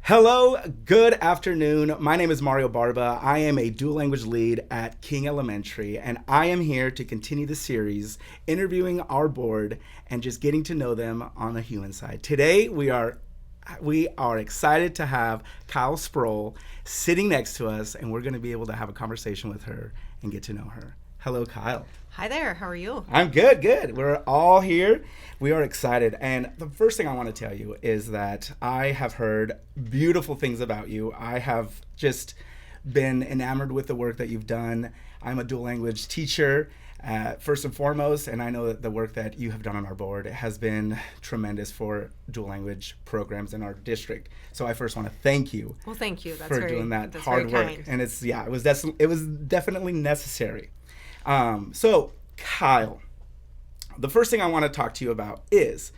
Hello, good afternoon. My name is Mario Barba. I am a dual language lead at King Elementary, and I am here to continue the series interviewing our board and just getting to know them on the human side. Today, we are excited to have Kyle Sproul sitting next to us, and we're going to be able to have a conversation with her and get to know her. Hello, Kyle. Hi there, how are you? I'm good. We're all here. We are excited. And the first thing I want to tell you is that I have heard beautiful things about you. I have just been enamored with the work that you've done. I'm a dual language teacher, first and foremost, and I know that the work that you have done on our board has been tremendous for dual language programs in our district. So I first want to thank you. Well, thank you. For doing that hard work. Kind. And it was definitely necessary. So, Kyle, the first thing I want to talk to you about is,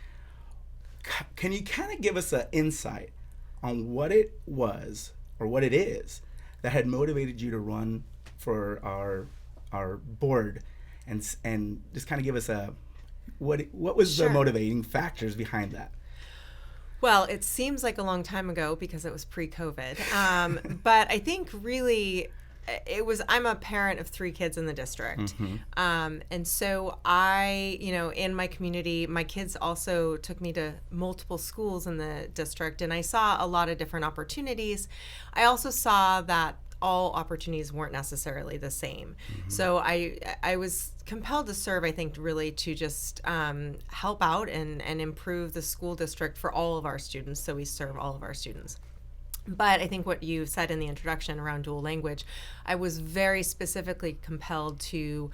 can you kind of give us an insight on what it was or what it is that had motivated you to run for our board, and just kind of give us what was Sure. the motivating factors behind that? Well, it seems like a long time ago because it was pre-COVID, but I think really I'm a parent of 3 kids in the district. And so in my community, my kids also took me to multiple schools in the district, and I saw a lot of different opportunities. I also saw that all opportunities weren't necessarily the same. So I was compelled to serve, I think, really to just help out and improve the school district for all of our students, so we serve all of our students. But I think what you said in the introduction around dual language, I was very specifically compelled to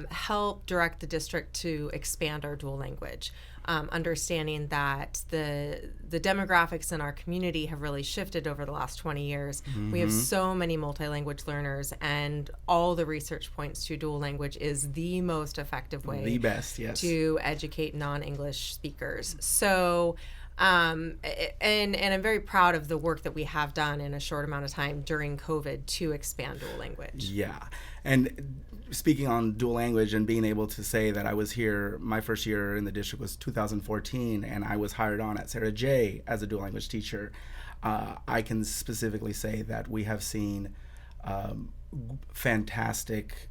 help direct the district to expand our dual language, understanding that the demographics in our community have really shifted over the last 20 years. We have so many multilanguage learners, and all the research points to dual language is the most effective way The best, yes. to educate non-English speakers. So and I'm very proud of the work that we have done in a short amount of time during COVID to expand dual language. Yeah. And speaking on dual language and being able to say that I was here, my first year in the district was 2014, and I was hired on at Sarah J as a dual language teacher. I can specifically say that we have seen fantastic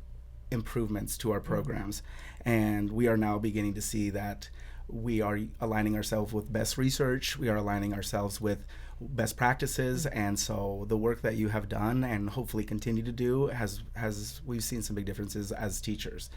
improvements to our programs, and we are now beginning to see that we are aligning ourselves with best research, we are aligning ourselves with best practices, and so the work that you have done and hopefully continue to do has we've seen some big differences as teachers.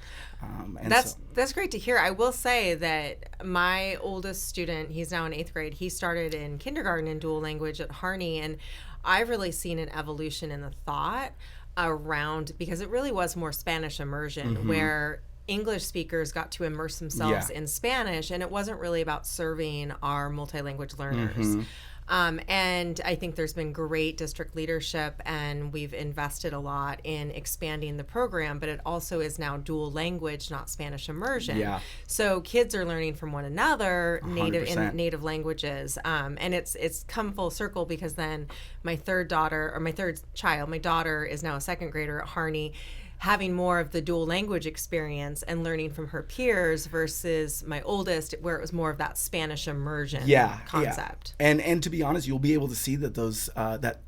That's great to hear. I will say that my oldest student, he's now in 8th grade, he started in kindergarten in dual language at Harney, and I've really seen an evolution in the thought around, because it really was more Spanish immersion, where English speakers got to immerse themselves in Spanish, and it wasn't really about serving our multilanguage learners. And I think there's been great district leadership, and we've invested a lot in expanding the program, but it also is now dual language, not Spanish immersion. Yeah. So kids are learning from one another in 100%. native languages. And it's come full circle, because then my third child, my daughter is now a 2nd grader at Harney, having more of the dual language experience and learning from her peers versus my oldest, where it was more of that Spanish immersion concept. Yeah. And to be honest, you'll be able to see that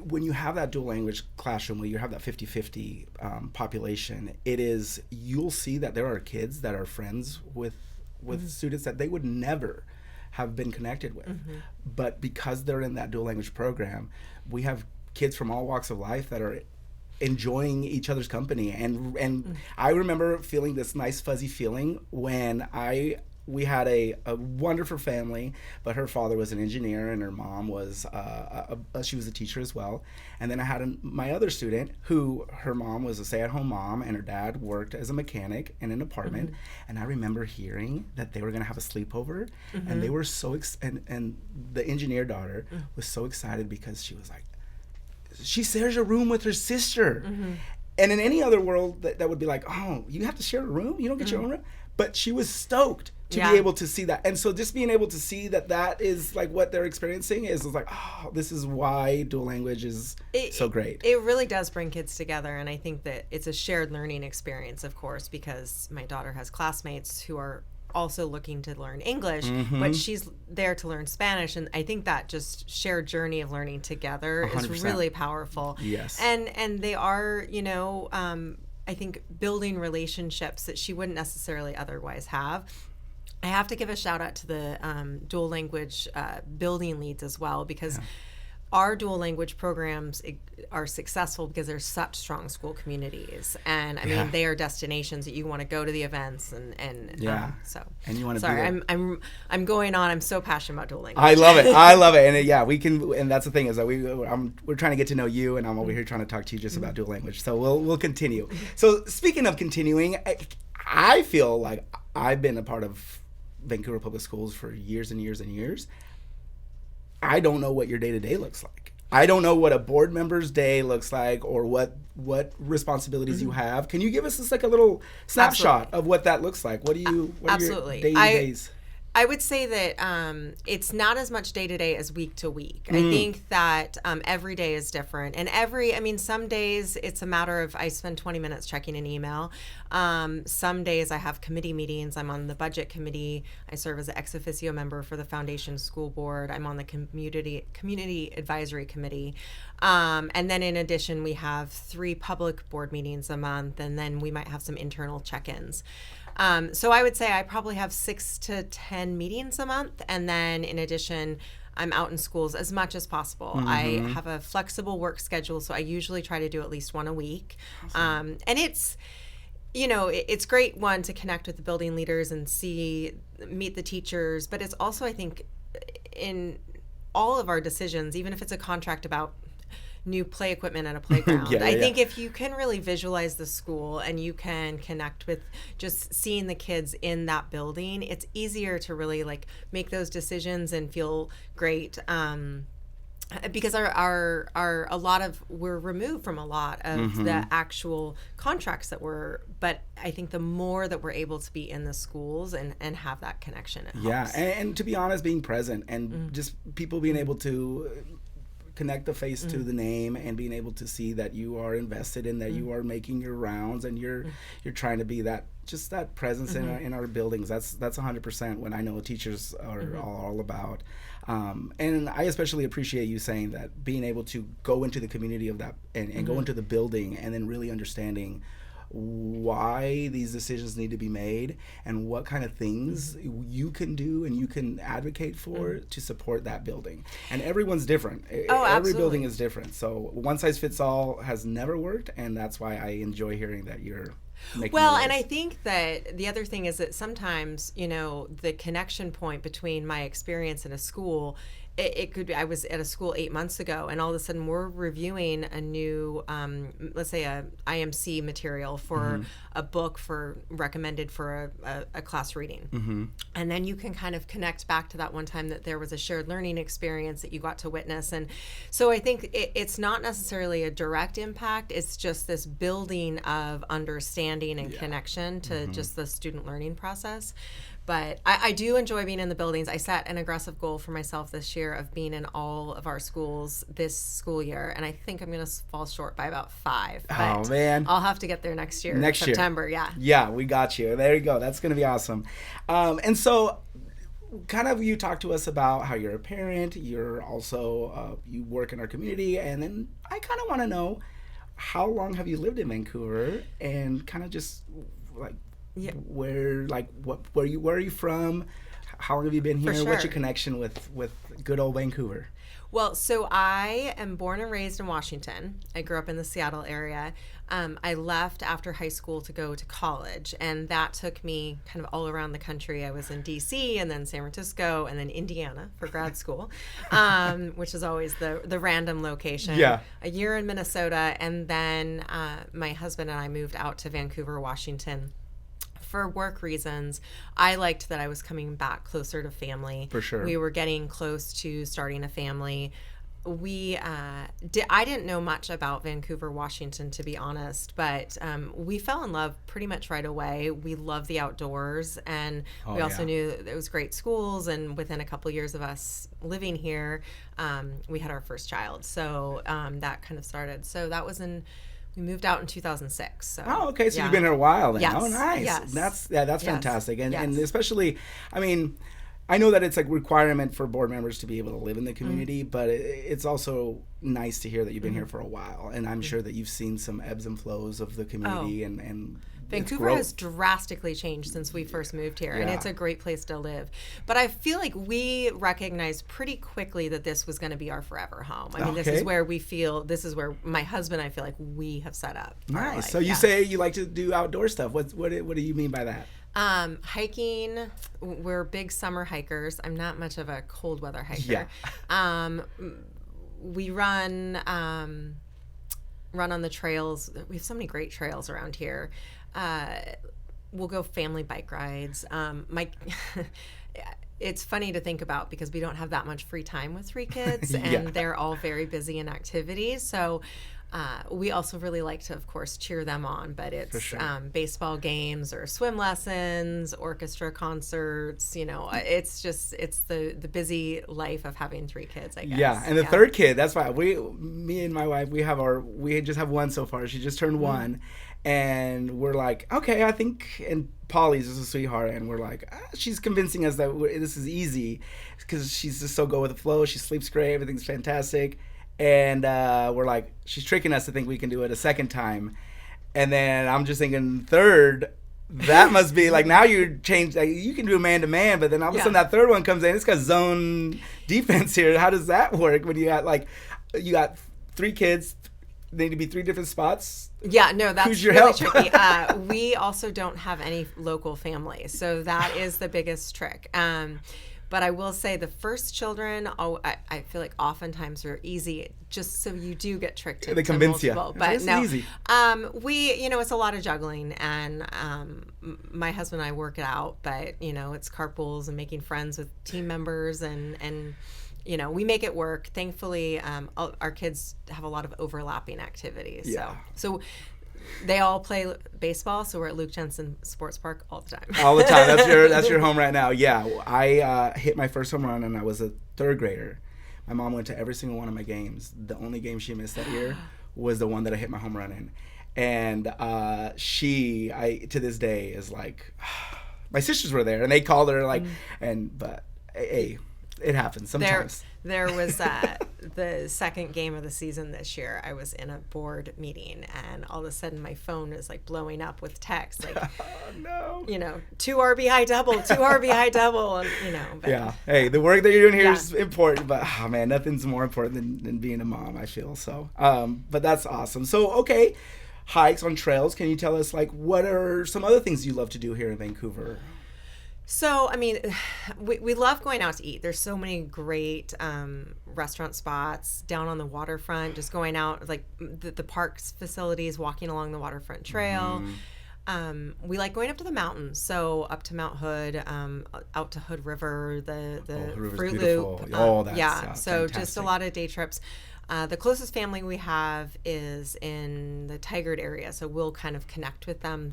when you have that dual language classroom, where you have that 50-50 population, you'll see that there are kids that are friends with students that they would never have been connected with. But because they're in that dual language program, we have kids from all walks of life that are enjoying each other's company, and I remember feeling this nice fuzzy feeling when we had a wonderful family, but her father was an engineer and her mom was she was a teacher as well. And then I had my other student who her mom was a stay-at-home mom and her dad worked as a mechanic in an apartment. And I remember hearing that they were going to have a sleepover, and they were so and the engineer daughter was so excited, because she was like, she shares a room with her sister. And in any other world, that would be like, oh, you have to share a room? You don't get your own room? But she was stoked to be able to see that. And so just being able to see that is like what they're experiencing is like, oh, this is why dual language is so great. It really does bring kids together, and I think that it's a shared learning experience, of course, because my daughter has classmates who are also looking to learn English, but she's there to learn Spanish. And I think that just shared journey of learning together 100%. is really powerful. Yes. And they are, I think building relationships that she wouldn't necessarily otherwise have. I have to give a shout out to the dual language building leads as well, because our dual language programs are successful because they're such strong school communities, and I mean they are destinations that you want to go to the events and so. And you want to. Sorry, I'm going on. I'm so passionate about dual language. I love it. I love it, and we can. And that's the thing is that we're trying to get to know you, and I'm over here trying to talk to you just about dual language. So we'll continue. So speaking of continuing, I feel like I've been a part of Vancouver Public Schools for years and years and years. I don't know what your day-to-day looks like. I don't know what a board member's day looks like, or what responsibilities you have. Can you give us just like a little snapshot of what that looks like? What are your day-to-days? I would say that it's not as much day to day as week to week. I think that every day is different. And some days it's a matter of I spend 20 minutes checking an email. Some days I have committee meetings. I'm on the budget committee. I serve as an ex officio member for the Foundation School Board. I'm on the community advisory committee. And then in addition, we have 3 public board meetings a month, and then we might have some internal check-ins. So I would say I probably have 6 to 10 meetings a month. And then in addition, I'm out in schools as much as possible. I have a flexible work schedule, so I usually try to do at least one a week. Awesome. And it's, it's great, one, to connect with the building leaders and meet the teachers. But it's also, I think, in all of our decisions, even if it's a contract about new play equipment at a playground. I think if you can really visualize the school and you can connect with just seeing the kids in that building, it's easier to really make those decisions and feel great. Because we're removed from a lot of the actual contracts but I think the more that we're able to be in the schools and have that connection, it helps. And to be honest, being present and just people being able to connect the face to the name and being able to see that you are invested and that you are making your rounds and you're trying to be that presence in our buildings. That's 100% what I know teachers are all about. And I especially appreciate you saying that, being able to go into the community of that and go into the building and then really understanding why these decisions need to be made and what kind of things you can do and you can advocate for to support that building. And everyone's different. Every building is different. So one size fits all has never worked, and that's why I enjoy hearing that you're making and I think that the other thing is that sometimes, the connection point between my experience in a school, it could be I was at a school 8 months ago, and all of a sudden we're reviewing a new, let's say a IMC material for a book recommended for a class reading. And then you can kind of connect back to that one time that there was a shared learning experience that you got to witness. And so I think it's not necessarily a direct impact. It's just this building of understanding and connection to just the student learning process. But I do enjoy being in the buildings. I set an aggressive goal for myself this year of being in all of our schools this school year, and I think I'm going to fall short by about 5. But man, I'll have to get there next year. September. Yeah, we got you. There you go. That's going to be awesome. And so, kind of, you talk to us about how you're a parent. You're also you work in our community, and then I kind of want to know, how long have you lived in Vancouver, and kind of just where are you from? How long have you been here? Sure. What's your connection with good old Vancouver? Well, so I am born and raised in Washington. I grew up in the Seattle area. I left after high school to go to college, and that took me kind of all around the country. I was in D.C. and then San Francisco and then Indiana for grad school, which is always the random location. Yeah. A year in Minnesota, and then my husband and I moved out to Vancouver, Washington. For work reasons. I liked that I was coming back closer to family. For sure. We were getting close to starting a family. I didn't know much about Vancouver, Washington, to be honest, but we fell in love pretty much right away. We love the outdoors, and we also knew it was great schools, and within a couple years of us living here, we had our first child. So that kind of started. So that was in We moved out in 2006. So. Oh, okay. So you've been here a while then. Yes. Oh, nice. Yes. That's Yes. fantastic. And Yes. and especially, I mean, I know that it's like requirement for board members to be able to live in the community, but it's also nice to hear that you've been here for a while. And I'm sure that you've seen some ebbs and flows of the community and Vancouver has drastically changed since we first moved here, and it's a great place to live. But I feel like we recognized pretty quickly that this was going to be our forever home. I mean, this is where my husband and I feel like we have set up. Nice. So you say you like to do outdoor stuff. What do you mean by that? Hiking. We're big summer hikers. I'm not much of a cold weather hiker. Yeah. We run on the trails. We have so many great trails around here. We'll go family bike rides. It's funny to think about because we don't have that much free time with 3 kids, and they're all very busy in activities. So we also really like to, of course, cheer them on. But it's baseball games or swim lessons, orchestra concerts. It's the busy life of having 3 kids, I guess. Yeah, and the third kid. That's why me and my wife, we just have one so far. She just turned 1. And we're like, okay, I think, and Polly's is a sweetheart, and we're like, she's convincing us that this is easy because she's just so go with the flow. She sleeps great, everything's fantastic, and we're like, she's tricking us to think we can do it a second time, and then I'm just thinking third. That must be like now you change. Like, you can do man to man, but then all of a sudden that third one comes in. It's got zone defense here. How does that work when you got 3 kids? Need to be 3 different spots? Yeah, no, that's Who's your really help? tricky. We also don't have any local family, so that is the biggest trick. But I will say the first children, I feel like oftentimes are easy, just so you do get tricked into they convince multiple. you. But it's no, easy. it's a lot of juggling, and my husband and I work it out. But it's carpools and making friends with team members and. We make it work. Thankfully, our kids have a lot of overlapping activities. Yeah. So they all play baseball. So we're at Luke Jensen Sports Park all the time. All the time. That's your home right now. Yeah. I hit my first home run, and I was a 3rd grader. My mom went to every single one of my games. The only game she missed that year was the one that I hit my home run in. And she to this day is like, my sisters were there, and they called her like, but hey. It happens sometimes. There was the second game of the season this year. I was in a board meeting, and all of a sudden my phone is like blowing up with texts like, oh, no. 2 RBI double, 2 RBI double, and But, yeah. Hey, the work that you're doing here is important, but man, nothing's more important than being a mom. I feel so. But that's awesome. So okay, hikes on trails. Can you tell us like what are some other things you love to do here in Vancouver? So, I mean, we love going out to eat. There's so many great restaurant spots down on the waterfront, just going out, like the parks facilities, walking along the waterfront trail. We like going up to the mountains, so up to Mount Hood, out to Hood River, the Fruit Loop. So fantastic. Just a lot of day trips. The closest family we have is in the Tigard area, so we'll kind of connect with them,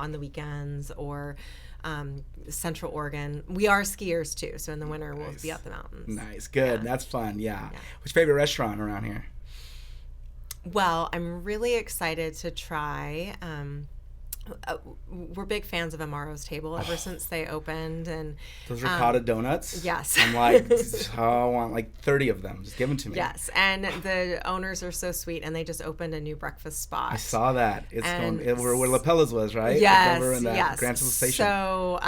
on the weekends or Central Oregon. We are skiers too, so in the winter we'll be up the mountains. Nice, good. That's fun. Yeah. What's your favorite restaurant around here? Well, I'm really excited to try. We're big fans of Amaro's Table ever since they opened, and those ricotta donuts. Yes, I'm like, I want like 30 of them. Just give them to me. Yes, and the owners are so sweet, and they just opened a new breakfast spot. I saw that. It's where La Pella's was, right? Yes, over in the yes. Grand Central Station. So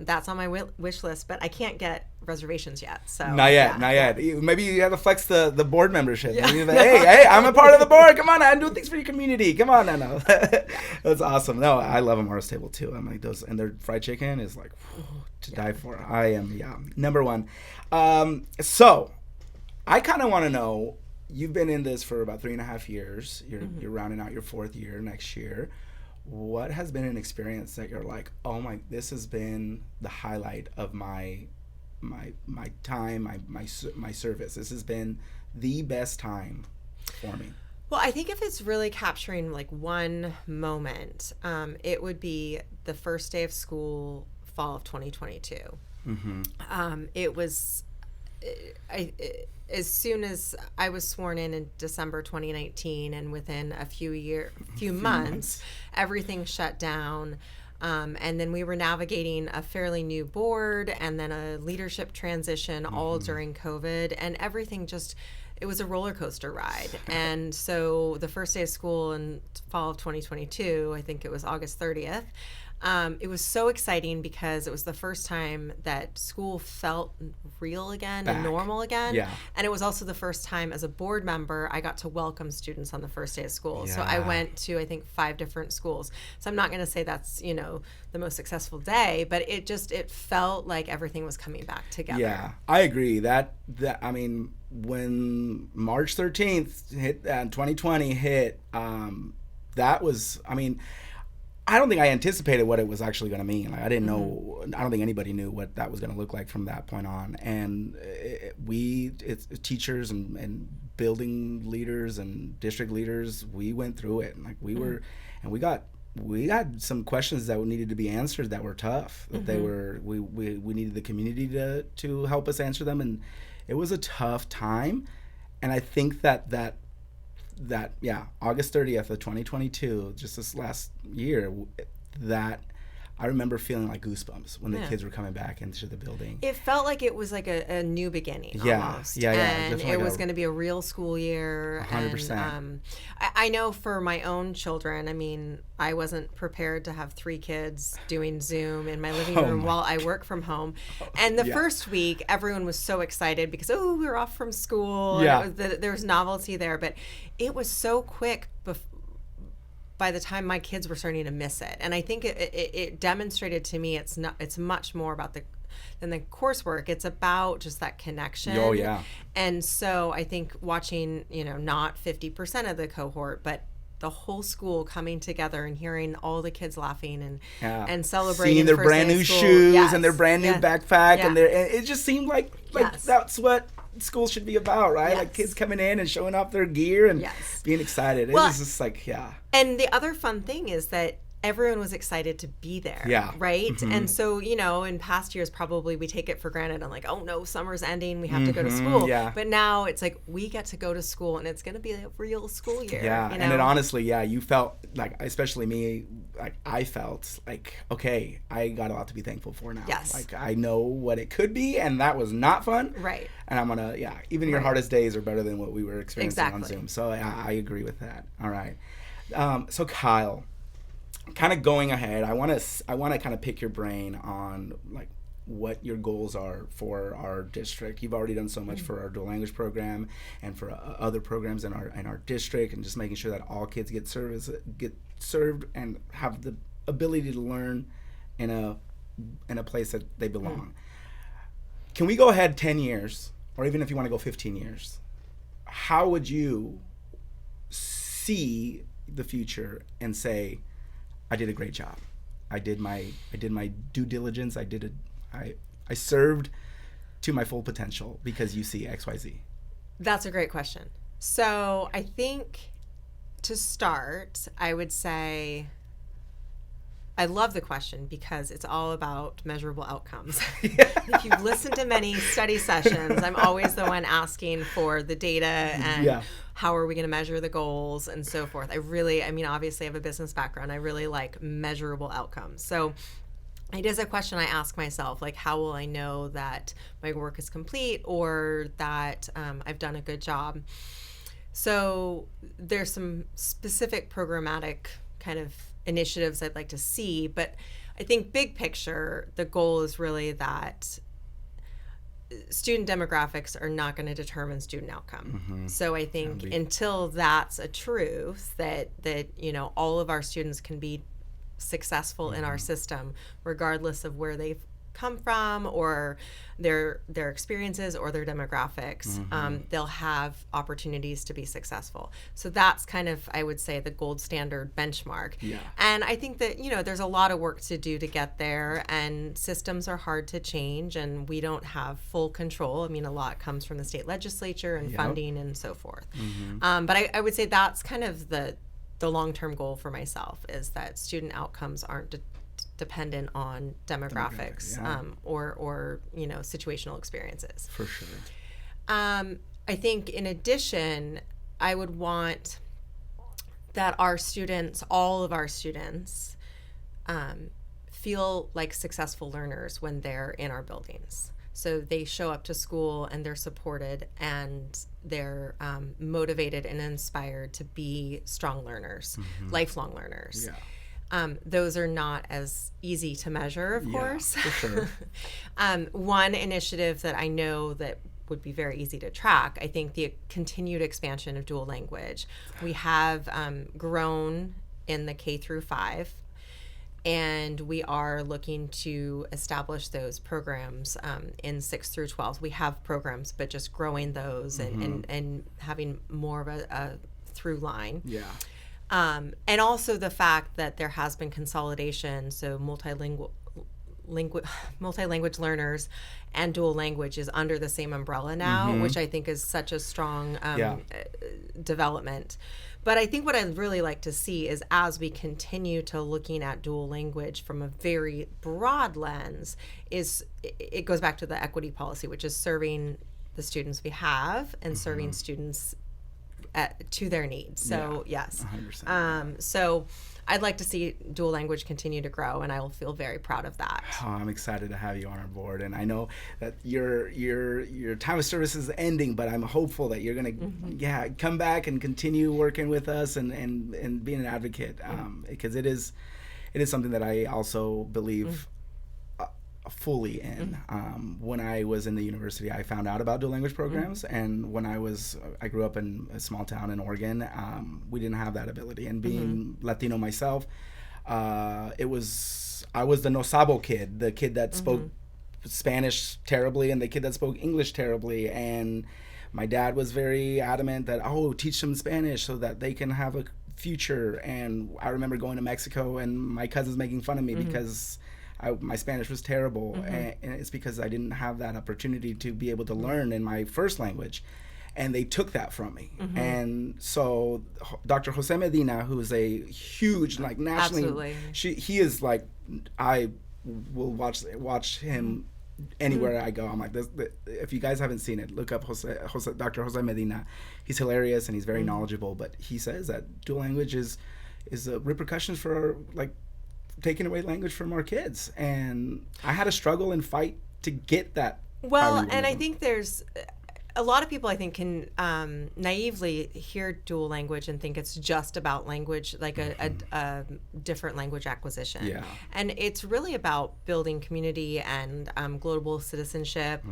that's on my wish list, but I can't get reservations yet. So not yet. Maybe you have to flex the board membership. Yeah. Like, hey, I'm a part of the board. Come on, I'm doing things for your community. Come on, no. That's awesome. No, I love Amaro's Table too. I'm like those, and their fried chicken is like to die for. I am number one. So I kind of want to know. You've been in this for about 3.5 years. You're rounding out your 4th year next year. What has been an experience that you're like, oh my, this has been the highlight of my time, my service. This has been the best time for me. Well, I think if it's really capturing like one moment, it would be the first day of school, fall of 2022. It was as soon as I was sworn in December 2019, and within a few months, everything shut down. And then we were navigating a fairly new board and then a leadership transition all during COVID, and everything just, it was a roller coaster ride. And so the first day of school in fall of 2022, I think it was August 30th, it was so exciting because it was the first time that school felt real again and normal again. Yeah. And it was also the first time as a board member I got to welcome students on the first day of school. Yeah. So I went to, I think, 5 different schools. So I'm not going to say that's, the most successful day, but it felt like everything was coming back together. Yeah, I agree. That I mean, when March 13th hit, 2020 hit, that was, I mean, I don't think I anticipated what it was actually going to mean. Like, I didn't know. I don't think anybody knew what that was going to look like from that point on. And it's teachers and building leaders and district leaders, we went through it. And like we were, and we got some questions that needed to be answered that were tough. That they were. We needed the community to help us answer them, and it was a tough time. And I think that August 30th of 2022, just this last year, that I remember feeling like goosebumps when the kids were coming back into the building. It felt like it was like a new beginning almost. Yeah. And it was going to be a real school year. 100%. And I know for my own children, I mean, I wasn't prepared to have 3 kids doing Zoom in my living room while I work from home. And the first week, everyone was so excited because, we were off from school. Yeah. And there was novelty there. But it was so quick by the time my kids were starting to miss it. And I think it demonstrated to me it's much more about than the coursework. It's about just that connection. Oh, yeah. And so I think watching, not 50% of the cohort, but the whole school coming together and hearing all the kids laughing and celebrating, seeing their first brand day of new school. shoes Yes. and their brand new backpack, and it just seemed like Yes. that's what school should be about, right? Yes. Like kids coming in and showing off their gear and being excited. It was just like, And the other fun thing is that everyone was excited to be there. Yeah. Right? And so, in past years, probably we take it for granted. I'm like, oh no, summer's ending. We have to go to school. Yeah. But now it's like, we get to go to school and it's going to be a real school year. Yeah. And it honestly, you felt like, especially me, like I felt like, okay, I got a lot to be thankful for now. Yes. Like I know what it could be, and that was not fun. Right. And I'm going to, even your hardest days are better than what we were experiencing on Exactly. Zoom. So I agree with that. All right. So Kyle, kind of going ahead, I want to kind of pick your brain on like what your goals are for our district. You've already done so much for our dual language program and for other programs in our district, and just making sure that all kids get served and have the ability to learn in a place that they belong. Can we go ahead 10 years, or even if you want to go 15 years? How would you see the future and say, I did a great job. I did my due diligence. I served to my full potential because you see XYZ? That's a great question. So I think to start, I would say I love the question because it's all about measurable outcomes. If you've listened to many study sessions, I'm always the one asking for the data and how are we going to measure the goals and so forth. Obviously I have a business background. I really like measurable outcomes. So it is a question I ask myself, like, how will I know that my work is complete or that I've done a good job? So there's some specific programmatic kind of initiatives I'd like to see, but I think big picture, the goal is really that student demographics are not going to determine student outcome. So I think until that's a truth, that all of our students can be successful in our system, regardless of where they've come from or their experiences or their demographics, they'll have opportunities to be successful. So that's kind of, I would say, the gold standard benchmark. And I think that, there's a lot of work to do to get there, and systems are hard to change, and we don't have full control. A lot comes from the state legislature and funding and so forth. But I would say that's kind of the long-term goal for myself, is that student outcomes aren't dependent on demographics, yeah. or situational experiences. For sure. I think in addition, I would want that our students, all of our students, feel like successful learners when they're in our buildings. So they show up to school and they're supported and they're motivated and inspired to be strong learners, lifelong learners. Yeah. Those are not as easy to measure, of course. For sure. One initiative that I know that would be very easy to track, I think the continued expansion of dual language. We have grown in the K through 5, and we are looking to establish those programs in 6 through 12. We have programs, but just growing those and having more of a through line. Yeah. And also the fact that there has been consolidation, so multilingual multi-language learners and dual language is under the same umbrella now, which I think is such a strong development. But I think what I'd really like to see is, as we continue to looking at dual language from a very broad lens, is it goes back to the equity policy, which is serving the students we have and serving students to their needs. So yes, 100%. So I'd like to see dual language continue to grow, and I will feel very proud of that. Oh, I'm excited to have you on our board, and I know that your time of service is ending, but I'm hopeful that you're gonna come back and continue working with us and being an advocate, because it is something that I also believe fully in. When I was in the university, I found out about dual language programs, and when I grew up in a small town in Oregon, we didn't have that ability. And being Latino myself, I was the no sabo kid, the kid that spoke Spanish terribly and the kid that spoke English terribly. And my dad was very adamant that, teach them Spanish so that they can have a future. And I remember going to Mexico and my cousins making fun of me because my Spanish was terrible, and it's because I didn't have that opportunity to be able to learn in my first language, and they took that from me. And so Dr. Jose Medina, who is a huge, like, nationally, he is like, I will watch him anywhere I go. I'm like, if you guys haven't seen it, look up Dr. Jose Medina. He's hilarious and he's very knowledgeable, but he says that dual language is repercussions for, like, taking away language from our kids. And I had to struggle and fight to get that. Well, and I think there's a lot of people, I think, can naively hear dual language and think it's just about language, like a different language acquisition. Yeah. And it's really about building community and global citizenship.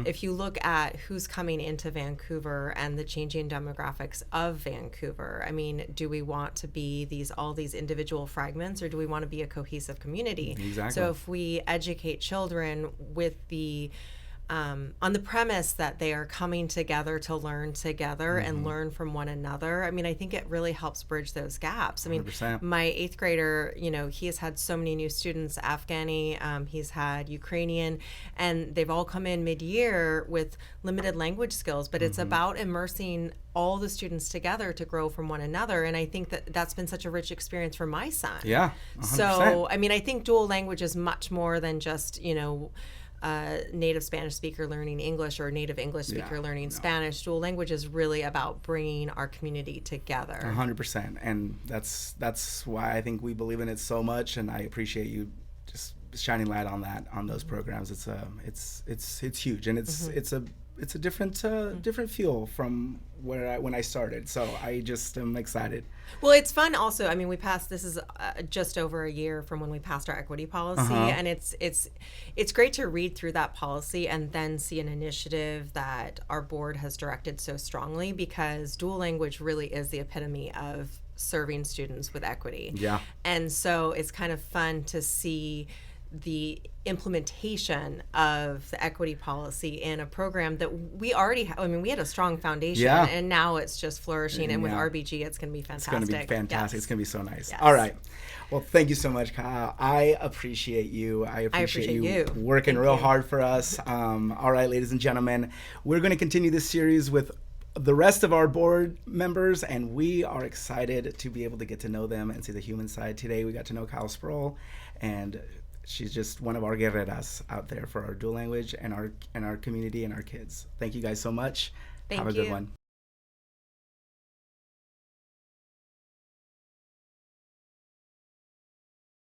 If you look at who's coming into Vancouver and the changing demographics of Vancouver, I mean, do we want to be all these individual fragments, or do we want to be a cohesive community? Exactly. So if we educate children with on the premise that they are coming together to learn together and learn from one another, I mean, I think it really helps bridge those gaps. I mean, 100%. my 8th grader, he has had so many new students, Afghani, he's had Ukrainian, and they've all come in mid-year with limited language skills, but it's about immersing all the students together to grow from one another. And I think that that's been such a rich experience for my son. Yeah, 100%. So, I mean, I think dual language is much more than just, native Spanish speaker learning English or native English speaker learning Spanish. Dual language is really about bringing our community together. 100%, and that's why I think we believe in it so much, and I appreciate you just shining light on those programs. It's huge, and it's a different feel from when I started. So I just am excited. Well, it's fun also. I mean, this is just over a year from when we passed our equity policy, and it's great to read through that policy and then see an initiative that our board has directed so strongly, because dual language really is the epitome of serving students with equity. Yeah. And so it's kind of fun to see the implementation of the equity policy in a program that we already have. I mean, we had a strong foundation, and now it's just flourishing. And with RBG, it's going to be fantastic. It's going to be fantastic. Yes. It's going to be so nice. Yes. All right. Well, thank you so much, Kyle. I appreciate you. I appreciate you working real hard for us. All right, ladies and gentlemen, we're going to continue this series with the rest of our board members, and we are excited to be able to get to know them and see the human side. Today we got to know Kyle Sproul, and she's just one of our guerreras out there for our dual language and our community and our kids. Thank you guys so much. Thank Have a good you. one.